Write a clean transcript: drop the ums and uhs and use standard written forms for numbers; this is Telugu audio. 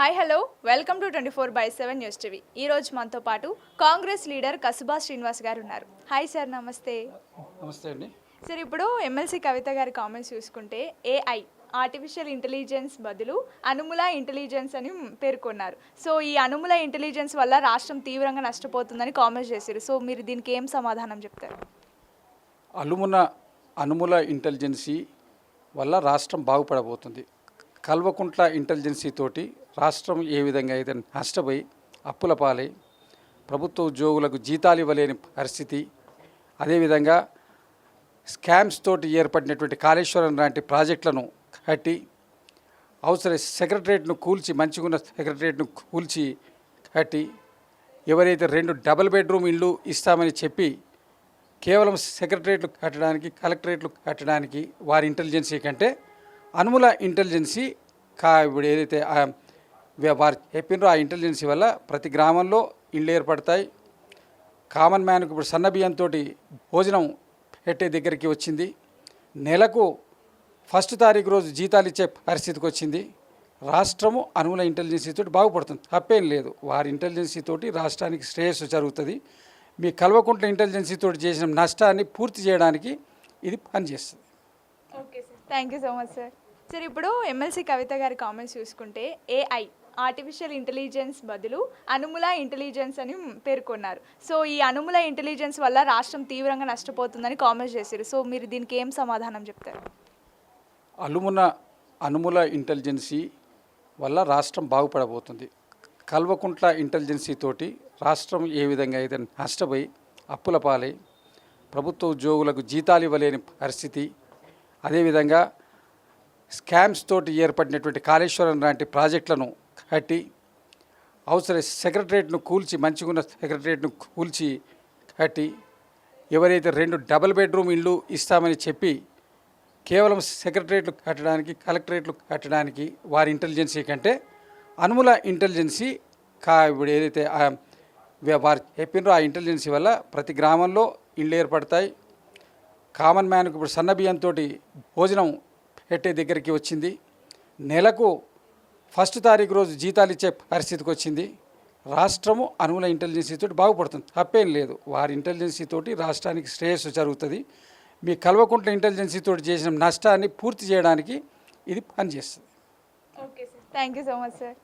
Hi hello welcome to 24/7 news TV. ఈ రోజు మనతో పాటు కాంగ్రెస్ లీడర్ కసుబా శ్రీనివాస్ గారు ఉన్నారు. హాయ్ సార్, నమస్తే. నమస్తే అండి. సార్, ఇప్పుడు ఎమ్మెల్సీ కవిత గారి కామెంట్స్ చూసుకుంటే ఏఐ ఆర్టిఫిషియల్ ఇంటెలిజెన్స్ బదులు అనుముల ఇంటెలిజెన్స్ అని పేర్కొన్నారు. సో ఈ అనుముల ఇంటెలిజెన్స్ వల్ల రాష్ట్రం తీవ్రంగా నష్టపోతుందని కామెంట్స్ చేశారు. సో మీరు దీనికి ఏం సమాధానం చెప్తారు? అనుముల ఇంటెలిజెన్సీ వల్ల రాష్ట్రం బాగుపడబోతుంది. కల్వకుంట్ల ఇంటెలిజెన్సీ తోటి రాష్ట్రం ఏ విధంగా అయితే నష్టపోయి అప్పుల పాలై ప్రభుత్వ ఉద్యోగులకు జీతాలు ఇవ్వలేని పరిస్థితి, అదేవిధంగా స్కామ్స్ తోటి ఏర్పడినటువంటి కాళేశ్వరం లాంటి ప్రాజెక్టులను కట్టి అవసర సెక్రటరేట్ను కూల్చి, మంచిగున్న సెక్రటరేట్ను కూల్చి కట్టి ఎవరైతే 2 డబుల్ బెడ్రూమ్ ఇళ్ళు ఇస్తామని చెప్పి కేవలం సెక్రటరేట్లు కట్టడానికి, కలెక్టరేట్లు కట్టడానికి వారి ఇంటెలిజెన్సీ కంటే అనుముల ఇంటెలిజెన్సీ ఇప్పుడు ఏదైతే వారు చెప్పినారో ఆ ఇంటెలిజెన్సీ వల్ల ప్రతి గ్రామంలో ఇళ్ళు ఏర్పడతాయి. కామన్ మ్యాన్కు ఇప్పుడు సన్న బియ్యంతో భోజనం పెట్టే దగ్గరికి వచ్చింది. నెలకు 1 తారీఖు రోజు జీతాలు ఇచ్చే పరిస్థితికి వచ్చింది. రాష్ట్రము అనుముల ఇంటెలిజెన్సీ తోటి బాగుపడుతుంది. తప్పేం లేదు. వారి ఇంటెలిజెన్సీ తోటి రాష్ట్రానికి శ్రేయస్సు జరుగుతుంది. మీ కల్వకుంట్ల ఇంటెలిజెన్సీ తోటి చేసిన నష్టాన్ని పూర్తి చేయడానికి ఇది పనిచేస్తుంది. Okay sir, thank you so much sir. Sir, ఇప్పుడు ఎమ్మెల్సీ కవిత గారి కామెంట్స్ చూసుకుంటే ఏఐ ఆర్టిఫిషియల్ ఇంటెలిజెన్స్ బదులు అనుముల ఇంటెలిజెన్స్ అని పేర్కొన్నారు. సో ఈ అనుముల ఇంటెలిజెన్స్ వల్ల రాష్ట్రం తీవ్రంగా నష్టపోతుందని కామెంట్స్ చేశారు. సో మీరు దీనికి ఏం సమాధానం చెప్తారు? అనుముల ఇంటెలిజెన్సీ వల్ల రాష్ట్రం బాగుపడబోతుంది. కల్వకుంట్ల ఇంటెలిజెన్సీ తోటి రాష్ట్రం ఏ విధంగా అయితే నష్టపోయి అప్పుల పాలై ప్రభుత్వ ఉద్యోగులకు జీతాలు ఇవ్వలేని పరిస్థితి, అదేవిధంగా స్కామ్స్ తోటి ఏర్పడినటువంటి కాళేశ్వరం లాంటి ప్రాజెక్టులను కట్టి అవసర సెక్రటరేట్ను కూల్చి, మంచిగున్న సెక్రటరేట్ను కూల్చి కట్టి ఎవరైతే 2 డబుల్ బెడ్రూమ్ ఇళ్ళు ఇస్తామని చెప్పి కేవలం సెక్రటరేట్లు కట్టడానికి, కలెక్టరేట్లు కట్టడానికి వారి ఇంటెలిజెన్సీ కంటే అనుముల ఇంటెలిజెన్సీ ఇప్పుడు ఏదైతే వారు చెప్పినారో ఆ ఇంటెలిజెన్సీ వల్ల ప్రతి గ్రామంలో ఇళ్ళు ఏర్పడతాయి. కామన్ మ్యాన్కు ఇప్పుడు సన్న బియ్యంతో భోజనం పెట్టే దగ్గరికి వచ్చింది. నెలకు 1 తారీఖు రోజు జీతాలు ఇచ్చే పరిస్థితికి వచ్చింది. రాష్ట్రము అనుముల ఇంటెలిజెన్సీ తోటి బాగుపడుతుంది. తప్పేం లేదు. వారి ఇంటెలిజెన్సీ తోటి రాష్ట్రానికి శ్రేయస్సు జరుగుతుంది. మీ కల్వకుంట్ల ఇంటెలిజెన్సీ తోటి చేసిన నష్టాన్ని పూర్తి చేయడానికి ఇది పనిచేస్తుంది. Okay sir, thank you so much sir.